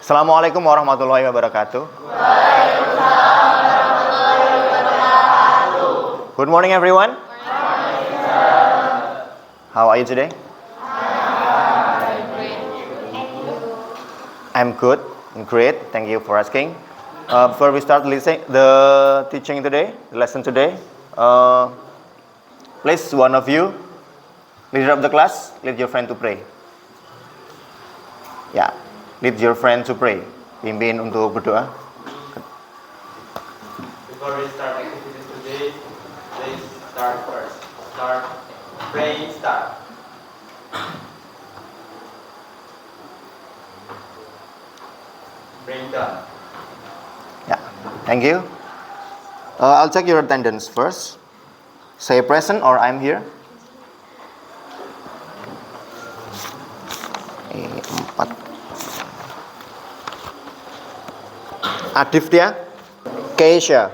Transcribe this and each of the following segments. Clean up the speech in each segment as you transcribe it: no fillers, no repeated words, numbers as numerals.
Assalamualaikum warahmatullahi wabarakatuh. Good morning, everyone. How are you today? I'm good and great. Thank you for asking. Before we start the teaching today, the lesson today, please one of you, leader of the class, lead your friend to pray. Ya, lead your friend to pray. Pimpin untuk berdoa. Before we start activities today, please start first. Start praying. Start. Bring down. Ya, thank you. I'll check your attendance first. Say present or I'm here. 4. Aditya, Keisha,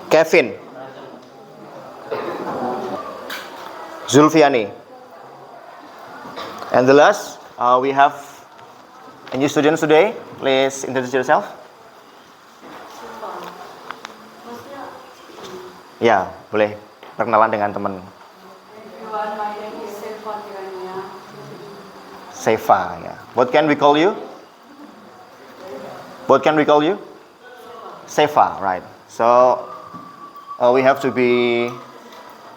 Kevin, Zulfiani, and the last we have a new student today. Please introduce yourself. Ya, boleh perkenalan dengan teman. Everyone, my name is Seva Tirania. Seva, ya. What can we call you? What can we call you? Seva, right. So we have to be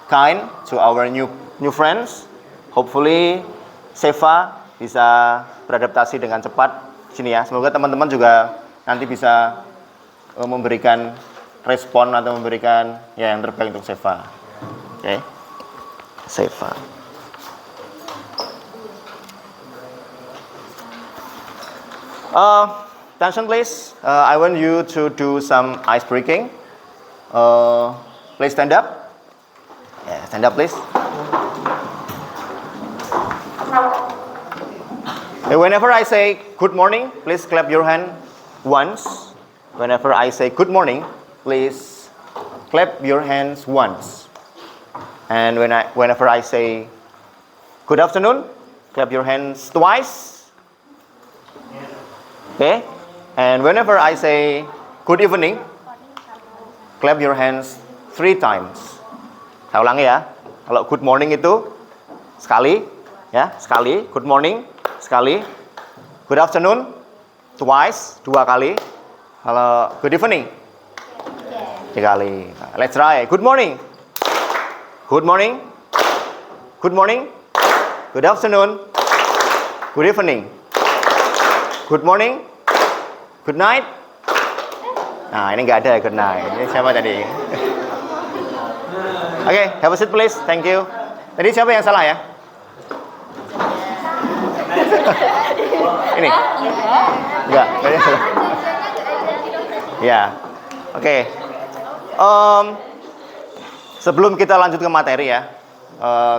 kind to our new friends. Hopefully Seva bisa beradaptasi dengan cepat di sini ya. Semoga teman-teman juga nanti bisa memberikan respon atau memberikan ya yang terbaik untuk Seva. Oke. Seva. Attention please. I want you to do some ice breaking. Please stand up. Yeah, stand up please. Whenever I say good morning, please clap your hand once. Whenever I say good morning, please clap your hands once. And whenever I say good afternoon, clap your hands twice. Okay? And whenever I say good evening, clap your hands 3 times. Saya ulangi ya. Kalau good morning itu sekali, ya, sekali. Good morning, sekali. Good afternoon, twice, 2 kali. Kalau good evening, 3 kali. Nah, let's try. Good morning. Good morning. Good morning. Good afternoon. Good evening. Good morning. Good night. Nah, ini nggak ada good night. Ini siapa tadi? Oke, have a seat please. Thank you. Tadi siapa yang salah ya? Ini? Enggak. Ya. Oke. Sebelum kita lanjut ke materi ya,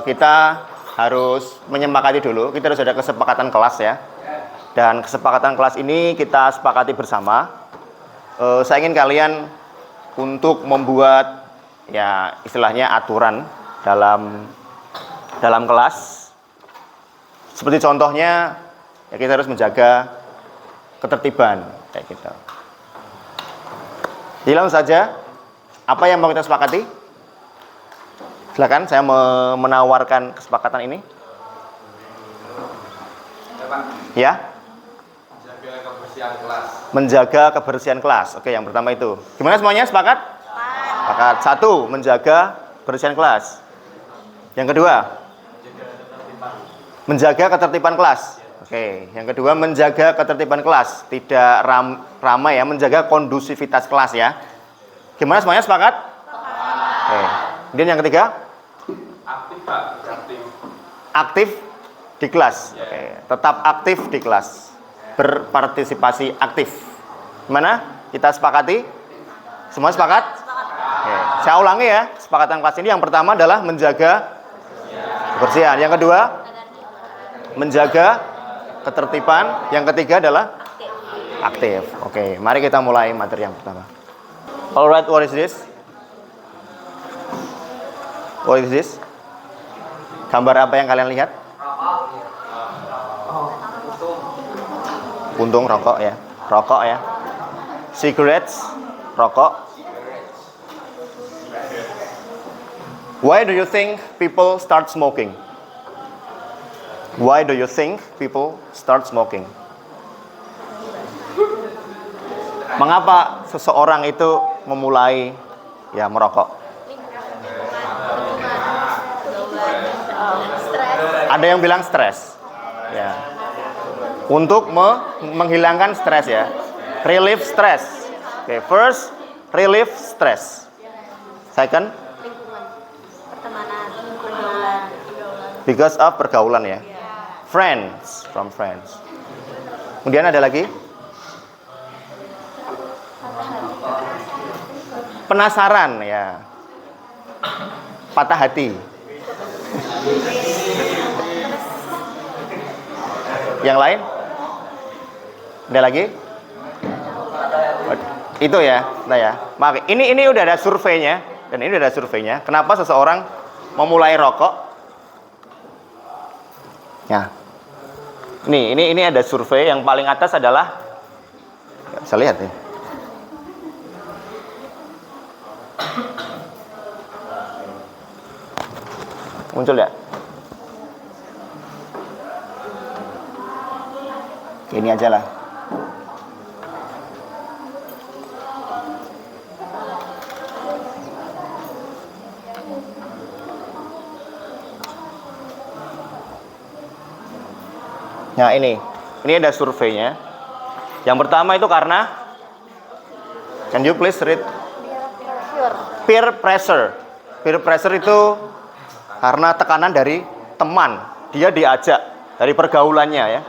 kita harus menyepakati dulu. Kita harus ada kesepakatan kelas ya. Dan kesepakatan kelas ini kita sepakati bersama. Saya ingin kalian untuk membuat ya istilahnya aturan dalam kelas. Seperti contohnya ya kita harus menjaga ketertiban kayak gitu. Hilang saja apa yang mau kita sepakati? Silakan saya menawarkan kesepakatan ini. Ya. Menjaga kebersihan kelas. Oke, yang pertama itu. Gimana semuanya? Sepakat? Sepakat. 1, menjaga kebersihan kelas. Yang kedua, menjaga ketertiban kelas. Oke, yang kedua menjaga ketertiban kelas. Tidak ramai ya, menjaga kondusivitas kelas ya. Gimana semuanya? Sepakat? Oke. Kemudian yang ketiga? Aktif, Pak. Aktif di kelas. Oke, tetap aktif di kelas. Berpartisipasi aktif. Gimana? Kita sepakati? Semua sepakat? Oke. Saya ulangi ya, kesepakatan kelas ini yang pertama adalah menjaga kebersihan. Yang kedua, menjaga ketertiban. Yang ketiga adalah aktif. Oke, mari kita mulai materi yang pertama. Alright, what is this? What is this? Gambar apa yang kalian lihat? Puntung rokok ya. Rokok ya. Cigarettes, rokok. Why do you think people start smoking? Why do you think people start smoking? Mengapa seseorang itu memulai ya merokok? Ada yang bilang stres. Ya. Untuk menghilangkan stres ya. Relieve stress. Okay, first relieve stress. Second, Pertemanan, pergaulan. because of pergaulan ya. Friends, from friends. Kemudian ada lagi? Penasaran ya. Patah hati. Yang lain? Ada lagi? Itu ya, nah ya. Maka ini udah ada surveinya dan ini udah ada surveinya. Kenapa seseorang memulai rokok? Ya. Ini ada survei yang paling atas adalah nggak bisa lihat ya. Muncul ya? Ini aja lah. Nah ini ada surveinya. Yang pertama itu karena, can you please read? Peer pressure. Peer pressure itu karena tekanan dari teman. Dia diajak dari pergaulannya ya.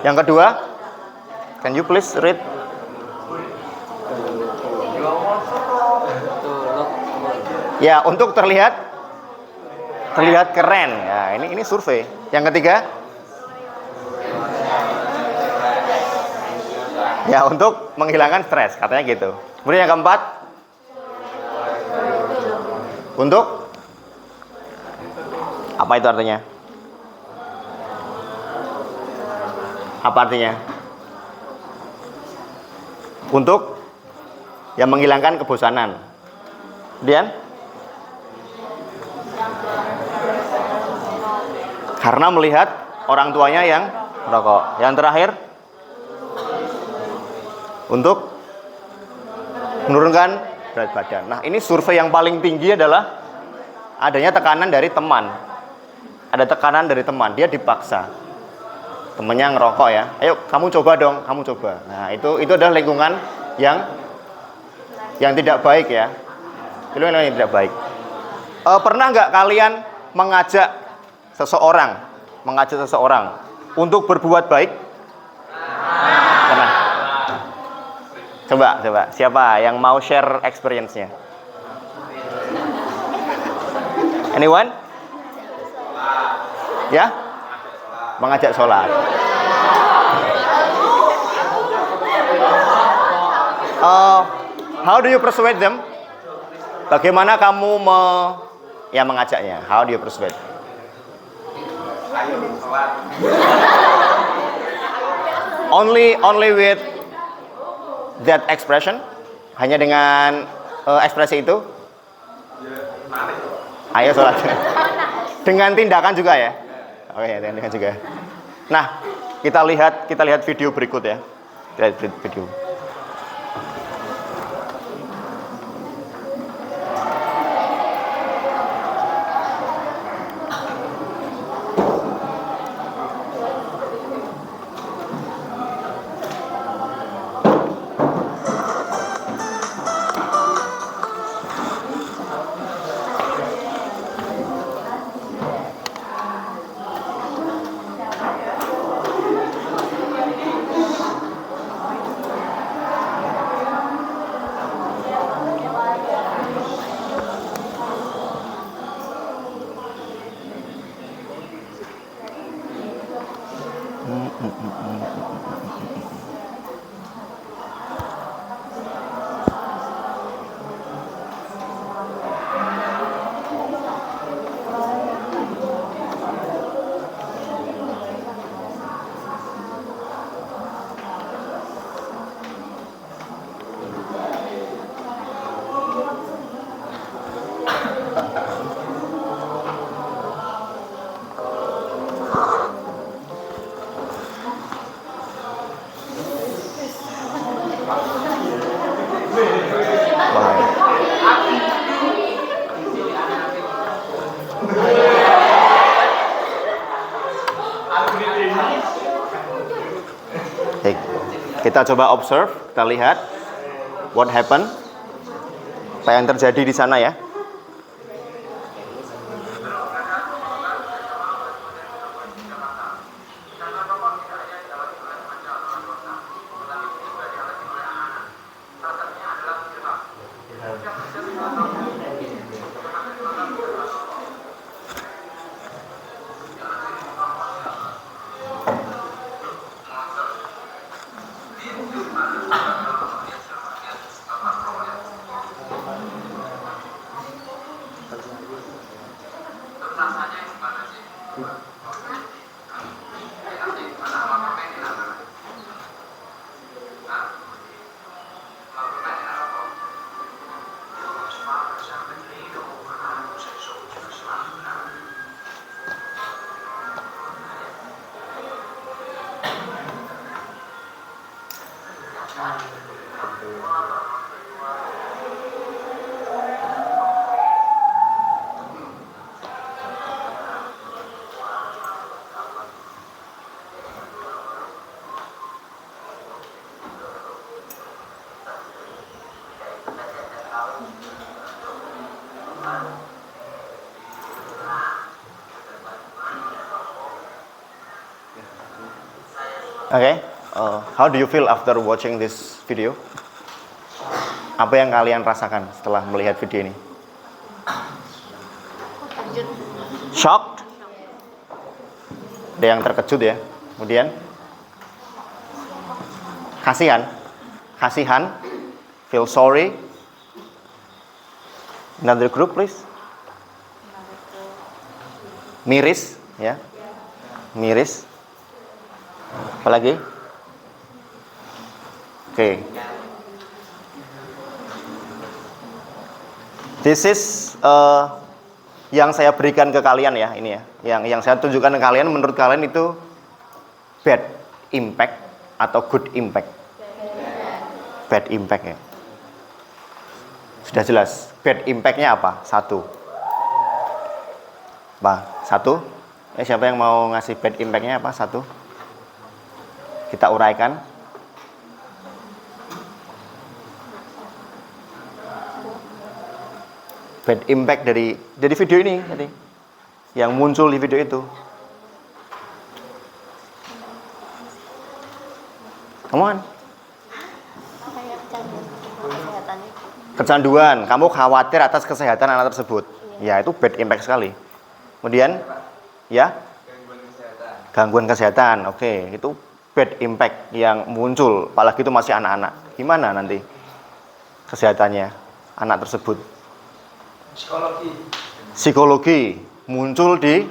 Yang kedua, can you please read? Ya, untuk terlihat keren. Ya, ini survei. Yang ketiga, ya untuk menghilangkan stres, katanya gitu. Kemudian yang keempat, untuk apa itu artinya? Apa artinya? Untuk yang menghilangkan kebosanan. Kemudian karena melihat orang tuanya yang merokok. Yang terakhir, untuk menurunkan berat badan. Nah, ini survei yang paling tinggi adalah adanya tekanan dari teman. Ada tekanan dari teman, dia dipaksa. Temennya ngerokok ya. Ayo kamu coba dong, kamu coba. Nah, itu adalah lingkungan yang tidak baik ya. Lingkungan yang tidak baik. Pernah nggak kalian mengajak seseorang untuk berbuat baik? Pernah? Coba. Siapa yang mau share experience-nya? Anyone? Ya? Mengajak sholat. How do you persuade them? Bagaimana kamu mengajaknya? How do you persuade? Only with that expression? Hanya dengan ekspresi itu? Ayo sholat. Dengan tindakan juga ya? Oke, dengan tindakan juga. Nah, kita lihat video berikut ya. Kita lihat video. Bahaya. Baik. Kita coba observe, kita lihat what happened. Apa yang terjadi di sana ya. Okay, how do you feel after watching this video? Apa yang kalian rasakan setelah melihat video ini? Terkejut. Shocked? Ada yang terkejut ya. Kemudian kasihan, feel sorry. Another group please. Miris, ya. Miris. Apa lagi? Oke. This is yang saya berikan ke kalian ya, ini ya. Yang saya tunjukkan ke kalian, menurut kalian itu bad impact atau good impact? Bad impact ya. Sudah jelas. Bad impact-nya apa? Satu. Siapa yang mau ngasih bad impact-nya apa? Satu. Kita uraikan. Bad impact dari video ini tadi, yang muncul di video itu. Come on. Kayak kesehatan itu. Kecanduan, kamu khawatir atas kesehatan anak tersebut. Ya, itu bad impact sekali. Kemudian, ya, gangguan kesehatan. Oke, itu bad impact yang muncul, apalagi itu masih anak-anak. Gimana nanti kesehatannya anak tersebut? Psikologi muncul di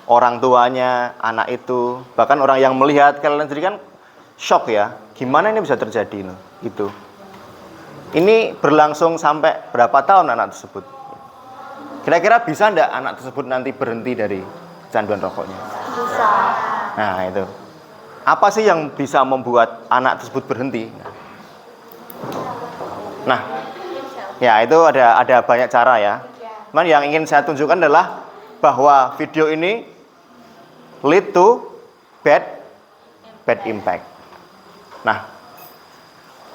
orang tuanya anak itu, bahkan orang yang melihat. Kalian sendiri kan shock ya, gimana ini bisa terjadi gitu. Ini berlangsung sampai berapa tahun anak tersebut? Kira-kira bisa enggak anak tersebut nanti berhenti dari kecanduan rokoknya? Bisa. Nah itu, apa sih yang bisa membuat anak tersebut berhenti? Nah, ya itu ada banyak cara ya. Cuman yang ingin saya tunjukkan adalah bahwa video ini lead to bad impact. Nah,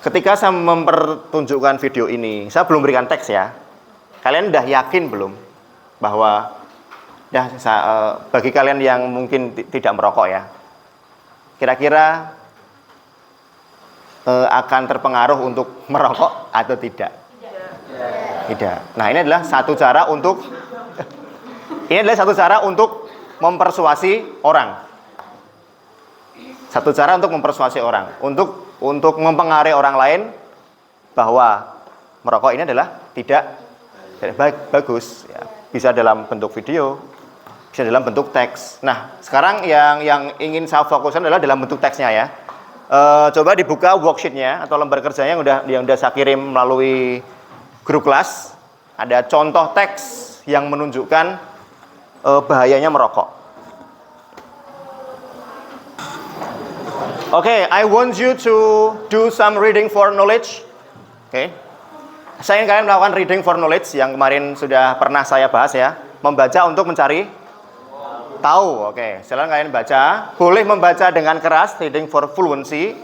ketika saya mempertunjukkan video ini, saya belum berikan teks ya. Kalian udah yakin belum bahwa ya bagi kalian yang mungkin tidak merokok ya, kira-kira akan terpengaruh untuk merokok atau tidak? Tidak. Nah, ini adalah satu cara untuk mempersuasi orang. Satu cara untuk mempersuasi orang, untuk mempengaruhi orang lain bahwa merokok ini adalah tidak bagus ya. Bisa dalam bentuk video, bisa dalam bentuk teks. Nah, sekarang yang ingin saya fokuskan adalah dalam bentuk teksnya ya. Coba dibuka worksheet-nya atau lembar kerjanya yang udah saya kirim melalui grup kelas. Ada contoh teks yang menunjukkan bahayanya merokok. Okay, I want you to do some reading for knowledge. Oke. Saya ingin kalian melakukan reading for knowledge yang kemarin sudah pernah saya bahas ya. Membaca untuk mencari tahu. Oke, silakan kalian baca. Boleh membaca dengan keras, reading for fluency.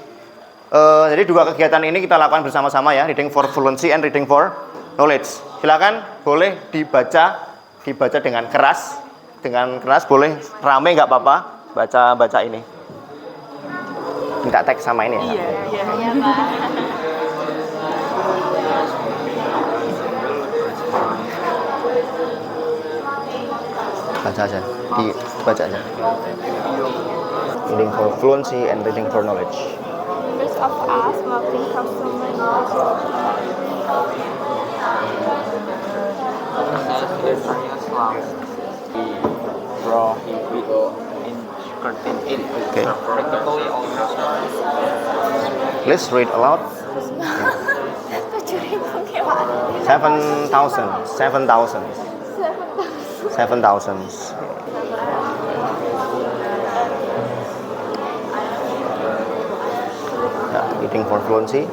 Jadi dua kegiatan ini kita lakukan bersama-sama ya, reading for fluency and reading for knowledge. Silakan boleh dibaca dengan keras, boleh rame nggak apa-apa, baca ini. Minta teks sama ini ya. Iya, Pak. Baca aja, dibaca aja. Reading for fluency and reading for knowledge. First of all, smoking consumer Okay. Please read aloud. 7,000. Yeah, reading for fluency.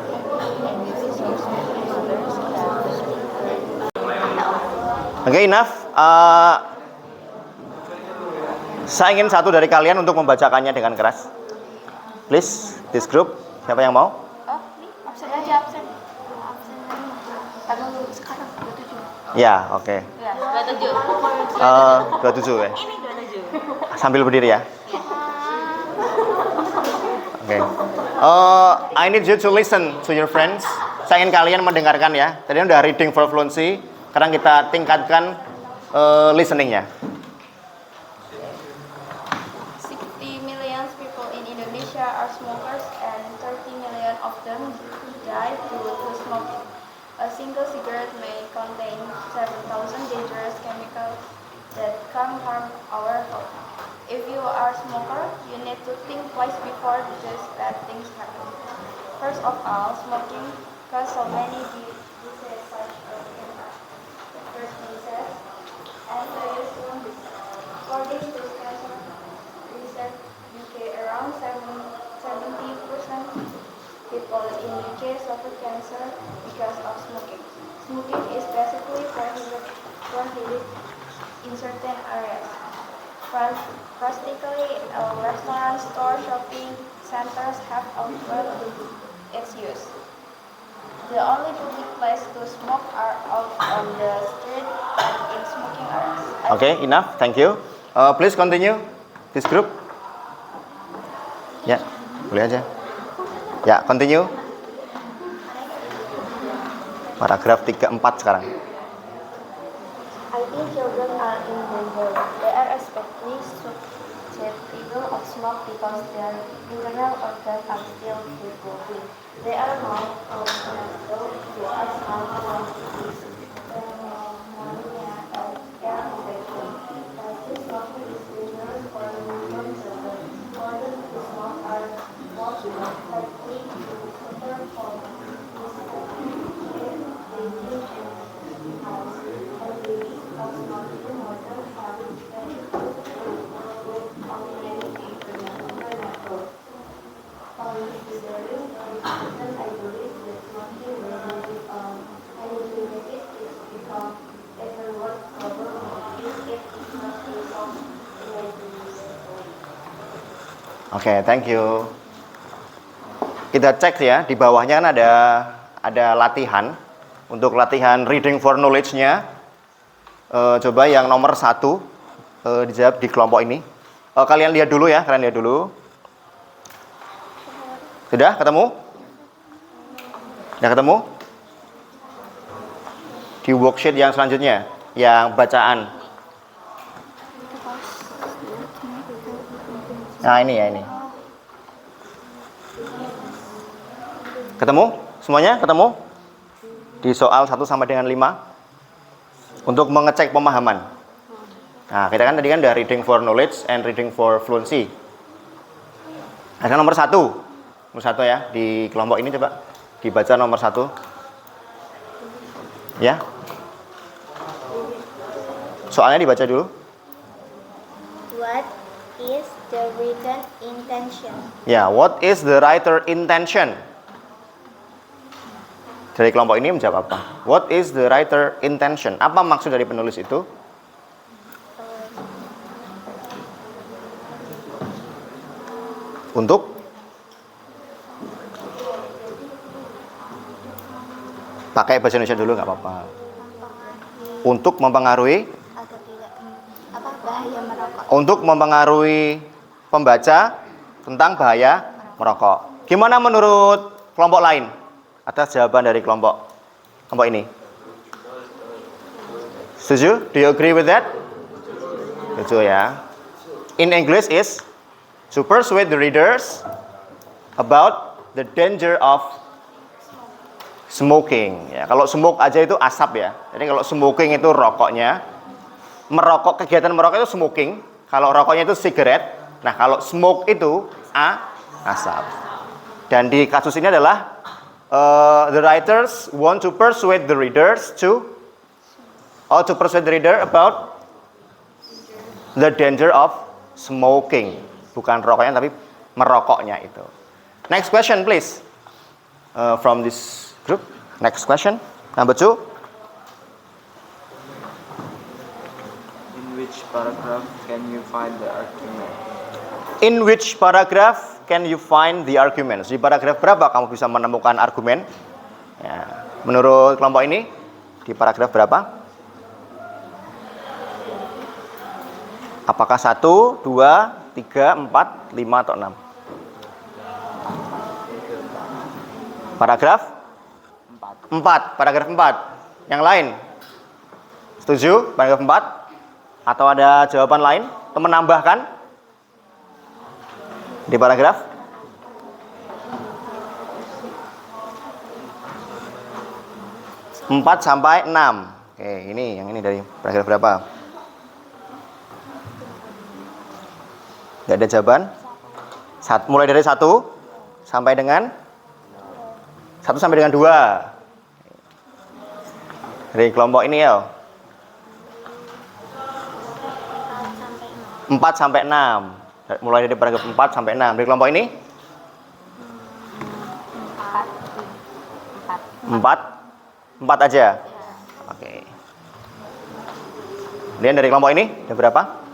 Okay, enough. Saya ingin satu dari kalian untuk membacakannya dengan keras. Please, this group. Siapa yang mau? Oh, ini absen aja, absen. Tanggal sekarang 27. Ya, oke. Ya, 27. 27 ya. Ini 27. Sambil berdiri ya. Oke. I need you to listen to your friends. Saya ingin kalian mendengarkan ya. Tadi udah reading for fluency. Sekarang kita tingkatkan listeningnya. 60 million people in Indonesia are smokers and 30 million of them die due to smoking. A single cigarette may contain 7,000 dangerous chemicals that can harm our health. If you are a smoker, you need to think twice before these bad things happen. First of all, smoking causes so many diseases such as cancer, first disease, and serious lung disease. According to cancer research, UK around 70% people in UK suffer cancer because of smoking. Smoking is basically prohibited in certain areas. Practically, restaurants, stores, shopping centers have outlawed its use. The only public place to smoke are out on the street and in smoking areas. Okay, enough. Thank you. Please continue. This group. Ya, boleh aja. Ya, continue. Paragraf 3-4 sekarang. I think children are in danger. They are especially susceptible of smoke because their internal organs are still developing. They are more vulnerable to asthma, lung disease, pneumonia, and air infection. Since smoking is dangerous for newborn children, children who smoke are more likely to suffer from this disease if they live in a house. Oke, thank you. Kita cek ya, di bawahnya kan ada latihan. Untuk latihan reading for knowledge-nya, coba yang nomor 1 dijawab di kelompok ini. Kalian lihat dulu ya, Sudah ketemu? Sudah ketemu? Di worksheet yang selanjutnya, yang bacaan. Nah ini ya ini. Ketemu? Semuanya ketemu? Di soal 1 sampai dengan 5 untuk mengecek pemahaman. Nah, kita kan tadi kan udah reading for knowledge and reading for fluency. Ada nomor 1 ya di kelompok ini, coba dibaca nomor 1. Ya. Soalnya dibaca dulu. What is the written intention? Ya, what is the writer intention? Dari kelompok ini menjawab apa? What is the writer intention? Apa maksud dari penulis itu? Untuk pakai bahasa Indonesia dulu nggak apa-apa. Untuk mempengaruhi Atau tidak bahaya merokok? untuk mempengaruhi pembaca tentang bahaya merokok. Gimana menurut kelompok lain? Atas jawaban dari kelompok ini. Setuju? Do you agree with that? Setuju ya. In English is to persuade the readers about the danger of smoking. Ya, kalau smoke aja itu asap ya. Jadi kalau smoking itu rokoknya, kegiatan merokok itu smoking. Kalau rokoknya itu cigarette. Nah, kalau smoke itu asap. Dan di kasus ini adalah the writers want to persuade the readers to persuade the reader about the danger of smoking. Bukan rokoknya tapi merokoknya itu. Next question please. From this group. Next question. Number 2. In which paragraph can you find the argument? In which paragraph can you find the arguments? Di paragraf berapa kamu bisa menemukan argumen? Ya, menurut kelompok ini, di paragraf berapa? Apakah 1, 2, 3, 4, 5, atau 6? Paragraf 4. Paragraf 4. Yang lain? Setuju? Paragraf 4? Atau ada jawaban lain? Atau menambahkan? Di paragraf 4 sampai 6. Oke, yang ini dari paragraf berapa? Tidak ada jawaban? Mulai dari 1 sampai dengan 2. Dari kelompok ini ya. 4 sampai 6. Mulai dari paragraf 4 sampai 6. Dari kelompok ini? 4 aja? Oke. Kemudian dari kelompok ini ada berapa?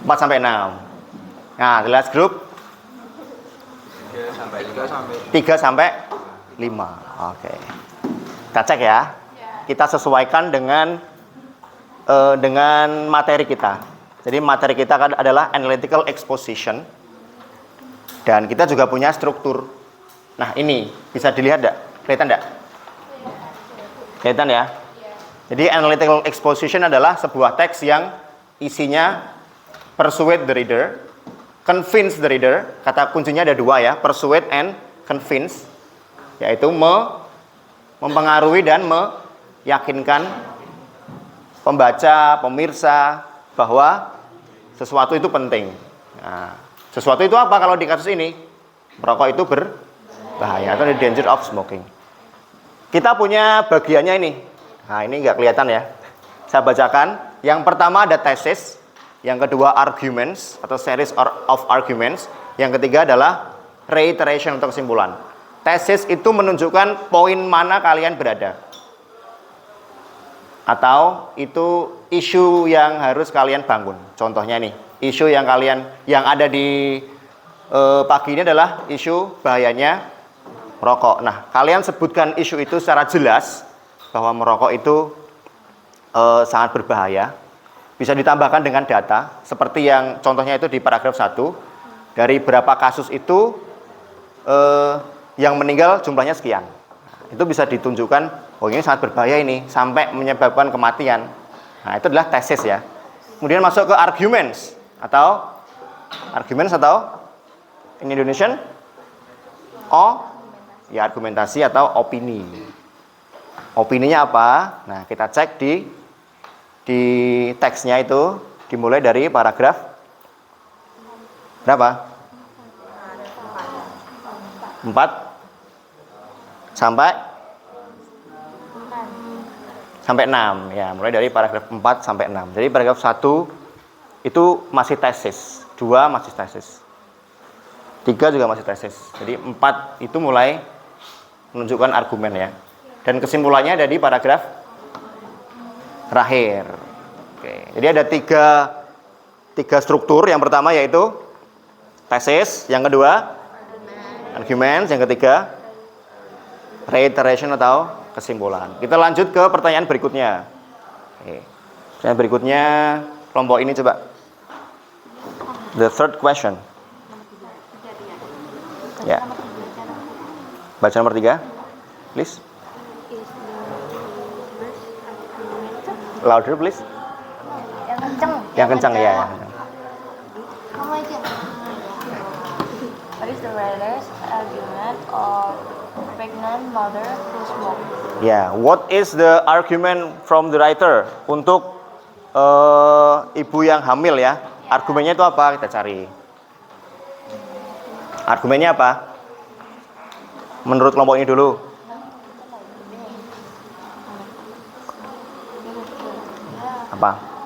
4 sampai 6. Nah, the last group 3 sampai 5. Oke. Kita cek ya. Kita sesuaikan dengan materi kita. Jadi materi kita kan adalah analytical exposition. Dan kita juga punya struktur. Nah, ini bisa dilihat enggak? Kelihatan enggak? Kelihatan ya? Jadi analytical exposition adalah sebuah teks yang isinya persuade the reader, convince the reader. Kata kuncinya ada 2 ya, persuade and convince. Yaitu mempengaruhi dan meyakinkan pembaca, pemirsa bahwa sesuatu itu penting. Nah, sesuatu itu apa kalau di kasus ini? Merokok itu berbahaya atau the danger of smoking. Kita punya bagiannya ini. Nah, ini nggak kelihatan ya. Saya bacakan. Yang pertama ada thesis, yang kedua arguments atau series of arguments, yang ketiga adalah reiteration atau kesimpulan. Thesis itu menunjukkan poin mana kalian berada. Atau itu isu yang harus kalian bangun. Contohnya nih, isu yang ada di pagi ini adalah isu bahayanya merokok. Nah, kalian sebutkan isu itu secara jelas bahwa merokok itu sangat berbahaya. Bisa ditambahkan dengan data, seperti yang contohnya itu di paragraf 1. Dari berapa kasus itu yang meninggal jumlahnya sekian. Itu bisa ditunjukkan, oh ini sangat berbahaya ini, sampai menyebabkan kematian. Nah, itu adalah tesis ya. Kemudian masuk ke arguments atau in Indonesian ya argumentasi atau opini. Opininya apa? Nah, kita cek di teksnya itu dimulai dari paragraf berapa? 4 sampai 6 ya, mulai dari paragraf 4 sampai 6. Jadi paragraf 1 itu masih tesis, 2 masih tesis, 3 juga masih tesis. Jadi 4 itu mulai menunjukkan argumen ya. Dan kesimpulannya ada di paragraf terakhir. Oke, jadi ada tiga struktur. Yang pertama yaitu tesis, yang kedua argument, yang ketiga reiteration atau kesimpulan. Kita lanjut ke pertanyaan berikutnya. Oke. Pertanyaan berikutnya kelompok ini coba. The third question. Ya. Baca nomor 3, please. Louder, please. Yang kenceng. Yang kencang ya. Yang kencang. Kamu aja. What is the writer's argument of pregnant mother who smoke? Ya, what is the argument from the writer untuk ibu yang hamil ya? Argumennya itu apa? Kita cari. Argumennya apa? Menurut kelompok ini dulu. Apa?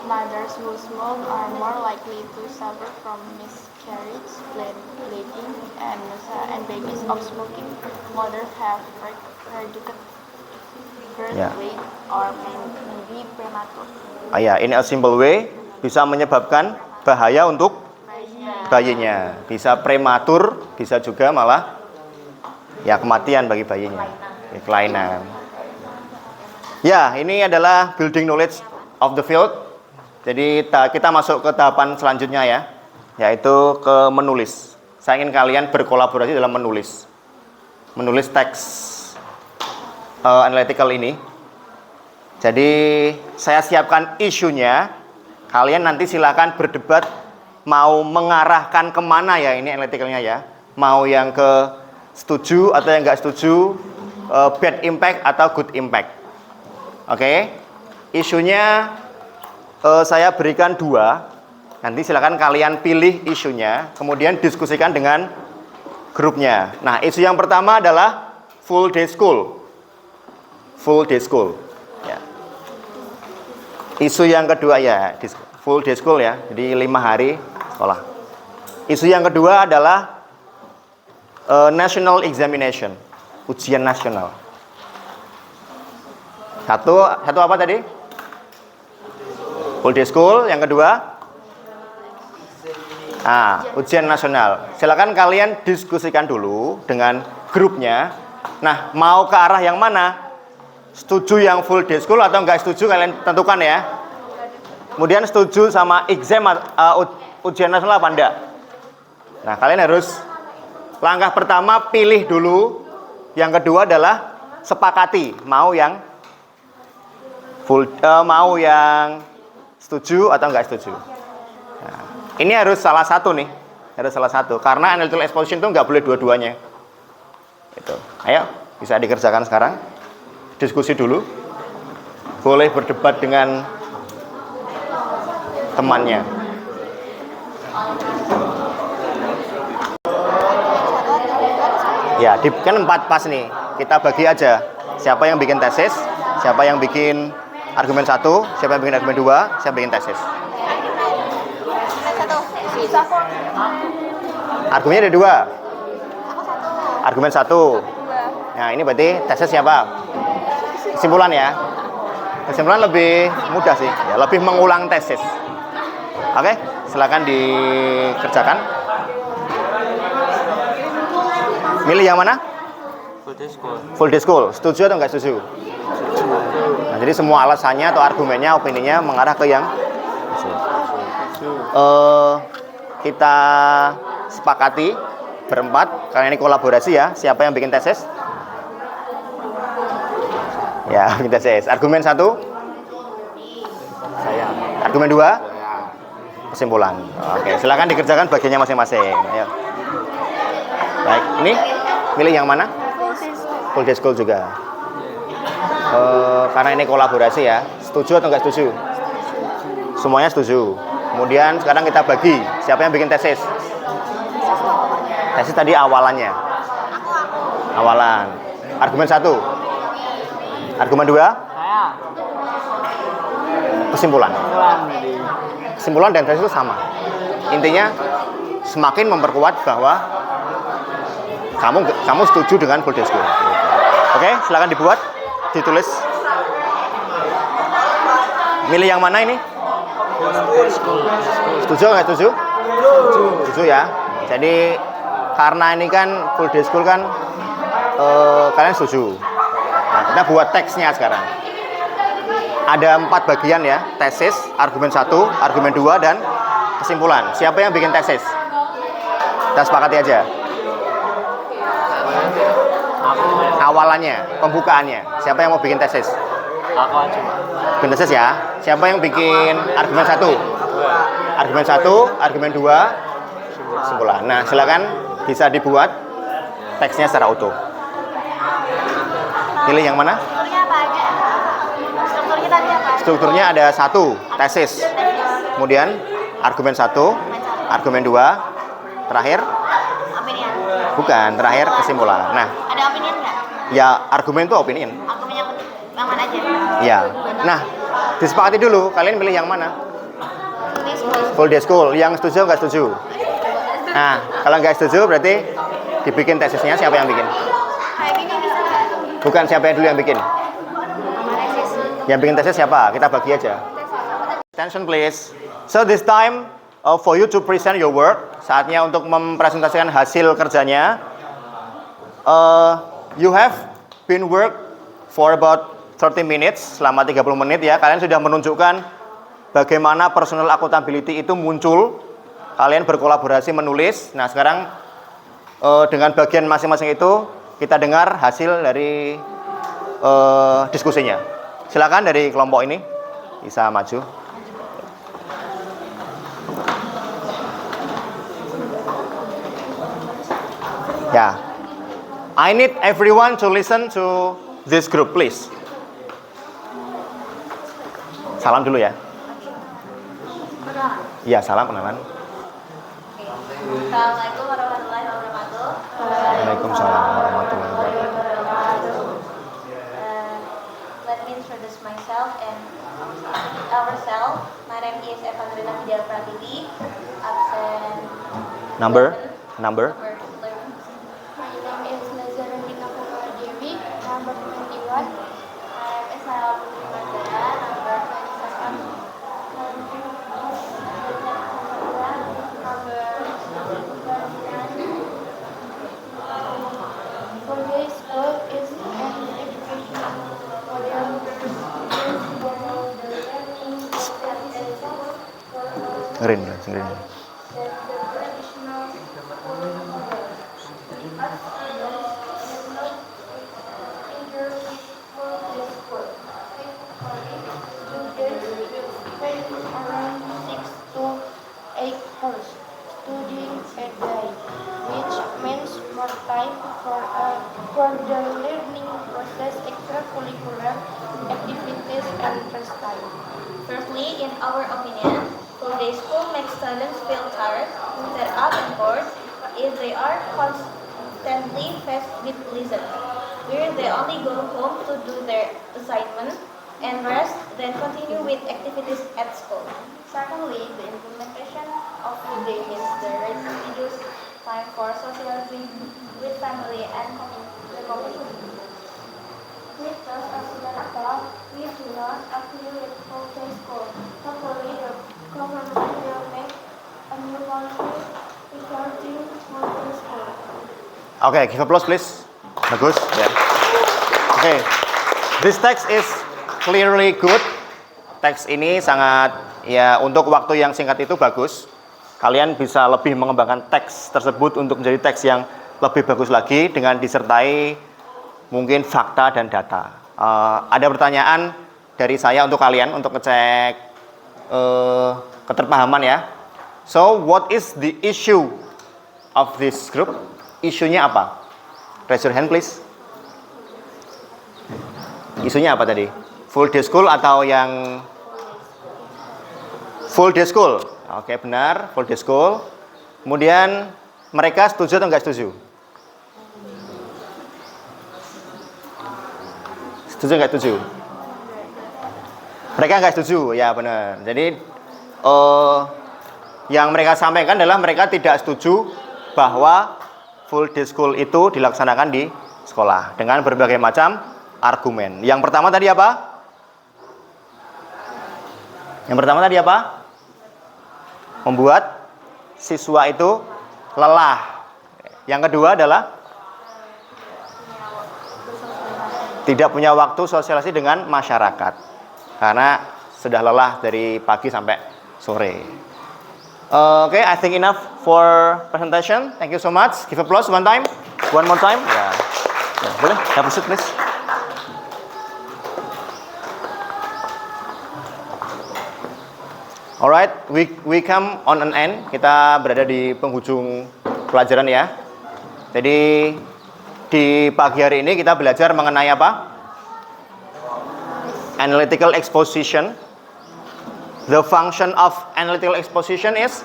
Mothers who smoke are more likely to suffer from miscarriage, bleeding, and babies of smoking mothers have reduced birth Yeah. weight or may be premature. Ya, in a simple way bisa menyebabkan bahaya untuk bayinya. Bisa prematur, bisa juga malah ya kematian bagi bayinya. Kelainan. Ya, ini adalah building knowledge of the field. Jadi kita masuk ke tahapan selanjutnya ya, yaitu ke menulis. Saya ingin kalian berkolaborasi dalam menulis teks analytical ini. Jadi saya siapkan isunya, kalian nanti silakan berdebat mau mengarahkan kemana ya ini analyticalnya ya. Mau yang ke setuju atau yang nggak setuju, bad impact atau good impact. Oke, isunya saya berikan 2. Nanti silakan kalian pilih isunya, kemudian diskusikan dengan grupnya. Nah, isu yang pertama adalah full day school. Full day school. Ya. Isu yang kedua ya, full day school ya, jadi 5 hari sekolah. Isu yang kedua adalah national examination, ujian nasional. Satu apa tadi? Full day school. Yang kedua, ujian nasional. Silakan kalian diskusikan dulu dengan grupnya. Nah, mau ke arah yang mana? Setuju yang full day school atau enggak setuju kalian tentukan ya. Kemudian setuju sama exam ujian nasional apa enggak? Nah, kalian harus langkah pertama pilih dulu. Yang kedua adalah sepakati mau yang mau yang setuju atau enggak setuju. Nah, ini harus salah satu nih, harus salah satu karena analytical exposition itu enggak boleh dua-duanya. Itu. Ayo, bisa dikerjakan sekarang. Diskusi dulu. Boleh berdebat dengan temannya. Ya, kan 4 pas nih. Kita bagi aja. Siapa yang bikin tesis, siapa yang bikin argumen 1, siapa yang bikin argumen 2, siapa yang bikin tesis. Argumennya ada 2. Argumen 1. Nah, ini berarti tesis siapa? Kesimpulan ya. Kesimpulan lebih mudah sih, ya, lebih mengulang tesis. Oke, silakan dikerjakan. Milih yang mana? Full day school. Full day school. Setuju atau enggak setuju? Nah, jadi semua alasannya atau argumennya, opininya mengarah ke yang kita sepakati berempat. Karena ini kolaborasi ya. Siapa yang bikin tesis? Ya, bikin tesis. Argumen 1? Saya. Argumen 2? Kesimpulan. Oke, silakan dikerjakan bagiannya masing-masing. Ayo. Baik, ini milih yang mana? Full day school juga. Karena ini kolaborasi ya. Setuju atau enggak setuju? Semuanya setuju. Kemudian sekarang kita bagi. Siapa yang bikin tesis? Tesis tadi awalannya. Awalan. Argumen 1. Argumen 2. Kesimpulan. Kesimpulan dan tesis itu sama. Intinya semakin memperkuat bahwa kamu setuju dengan full day school. Oke, silakan dibuat, ditulis. Milih yang mana ini? Setuju nggak setuju? Setuju ya. Jadi karena ini kan full day school kan kalian setuju. Nah, kita buat teksnya sekarang. Ada 4 bagian ya, tesis, argumen 1, argumen 2, dan kesimpulan. Siapa yang bikin tesis? Kita sepakati aja. Awalannya, pembukaannya. Siapa yang mau bikin tesis? Aku aja. Bikin tesis ya. Siapa yang bikin argumen 1? Argumen 1, argumen 2, kesimpulan. Nah, silakan bisa dibuat teksnya secara utuh. Pilih yang mana? Strukturnya apa aja? Strukturnya tadi apa? Strukturnya ada 1, tesis. Kemudian argumen 1, argumen 2, terakhir Opinion. bukan, terakhir kesimpulan. Nah, Ada opinion nggak? ya argumen itu opinion. Aku punya yang mana aja? Ya. Nah, disepakati dulu, kalian pilih yang mana? Tulis tulis. Full day school. Yang setuju nggak setuju? Nah, kalau nggak setuju berarti dibikin tesisnya siapa yang bikin? Kayak gini bisa nggak? Bukan siapa yang dulu yang bikin. Tesis. Yang bikin tesis siapa? Kita bagi aja. Attention please. So this time for you to present your work. Saatnya untuk mempresentasikan hasil kerjanya. You have been work for about 30 minutes, selama 30 menit ya. Kalian sudah menunjukkan bagaimana personal accountability itu muncul. Kalian berkolaborasi menulis. Nah, sekarang dengan bagian masing-masing itu kita dengar hasil dari diskusinya. Silakan dari kelompok ini bisa maju. Ya, I need everyone to listen to this group, please. Salam dulu ya. Iya, salam kenalan. Assalamualaikum warahmatullahi wabarakatuh. Waalaikumsalam warahmatullahi wabarakatuh. Let me introduce myself and ourselves. My name is Evangelina Fidel Pratiwi. Absen Number? 11. Number? My name is Nazarudina Kumar Dewi, number 21. My name is Nala Putri Mandara, number 27. For this school is an educational model based on the learning process for Ngeri, ngeri. the traditional school model. Students spend around 6 to 8 hours studying a day, which means more time for the learning process, extracurricular activities, and rest time. Firstly, in our opinion, full day school makes students feel tired, fed up, and bored if they are constantly faced with lessons, where they only go home to do their assignment and rest, then continue with activities at school. Secondly, the implementation of full day means the reduced time for socializing with family and the community. With those accident above, we do not agree with full day school. Hopefully, the government will make a new policy regarding full day school. Oke, give applause please. Bagus. Ya. Oke, this text is clearly good. Teks ini sangat ya untuk waktu yang singkat itu bagus. Kalian bisa lebih mengembangkan teks tersebut untuk menjadi teks yang lebih bagus lagi dengan disertai mungkin fakta dan data. Ada pertanyaan dari saya untuk kalian untuk ngecek keterpahaman ya. So, what is the issue of this group? Isunya apa? Raise your hand please. Isunya apa tadi? Full day school atau yang full day school? Oke, benar, full day school. Kemudian mereka setuju atau enggak setuju? Setuju enggak setuju? Mereka nggak setuju, ya benar. Jadi yang mereka sampaikan adalah mereka tidak setuju bahwa full day school itu dilaksanakan di sekolah dengan berbagai macam argumen. Yang pertama tadi apa? Membuat siswa itu lelah. Yang kedua adalah tidak punya waktu sosialisasi dengan masyarakat karena sudah lelah dari pagi sampai sore. Okay, I think enough for presentation. Thank you so much. Give applause one more time. Ya, boleh. Have a seat, please. Alright, we come on an end. Kita berada di penghujung pelajaran ya. Jadi di pagi hari ini kita belajar mengenai apa? Analytical exposition. The function of analytical exposition is,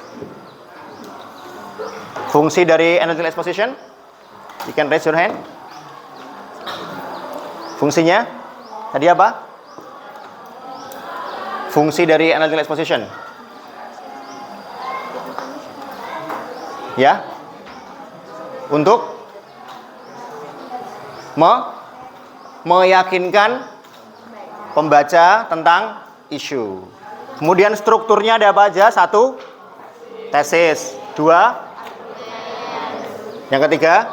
fungsi dari analytical exposition. You can raise your hand. Fungsinya tadi apa? Fungsi dari analytical exposition. Ya. Untuk meyakinkan pembaca tentang isu. Kemudian strukturnya ada apa aja? 1, tesis. 2, yang ketiga,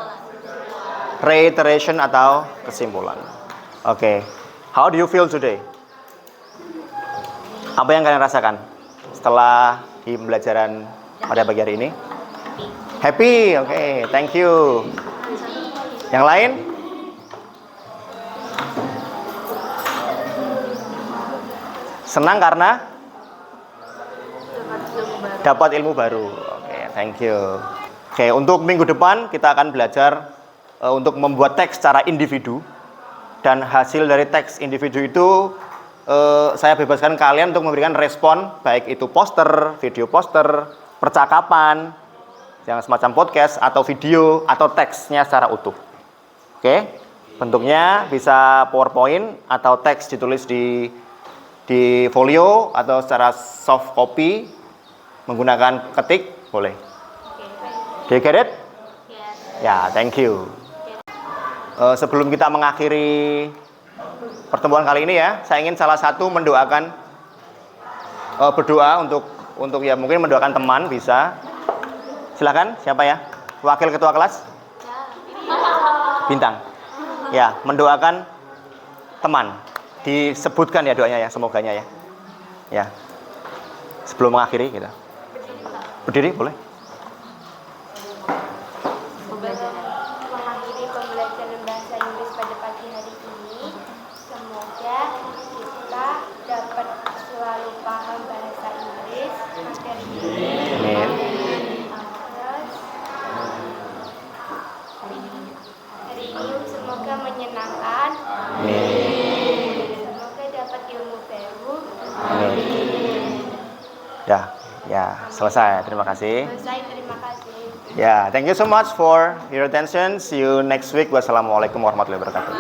reiteration atau kesimpulan. Oke. How do you feel today? Apa yang kalian rasakan setelah di pembelajaran pada pagi hari ini? Happy, oke, thank you. Yang lain? Senang karena dapat ilmu baru. Oke, thank you. Oke, untuk minggu depan kita akan belajar untuk membuat teks secara individu. Dan hasil dari teks individu itu saya bebaskan kalian untuk memberikan respon, baik itu poster, video poster, percakapan, yang semacam podcast atau video atau teksnya secara utuh. Oke, bentuknya bisa PowerPoint atau teks ditulis di folio atau secara soft copy menggunakan ketik, boleh. Do you get it? Ya, thank you. Sebelum kita mengakhiri pertemuan kali ini ya, saya ingin salah satu mendoakan, berdoa untuk ya mungkin mendoakan teman bisa. Silakan, siapa ya? Wakil ketua kelas? Bintang. Ya, mendoakan teman. Disebutkan ya doanya ya, semoganya ya. Ya. Sebelum mengakhiri kita. Berdiri boleh? Mengakhiri pembelajaran bahasa Inggris pada pagi hari ini, semoga kita dapat selalu paham bahasa Inggris materi ini. Amin. Terus hari ini semoga menyenangkan. Amin. Semoga dapat ilmu baru. Amin. Ya, selesai. Terima kasih. Selesai, terima kasih. Ya, thank you so much for your attention. See you next week. Wassalamualaikum warahmatullahi wabarakatuh.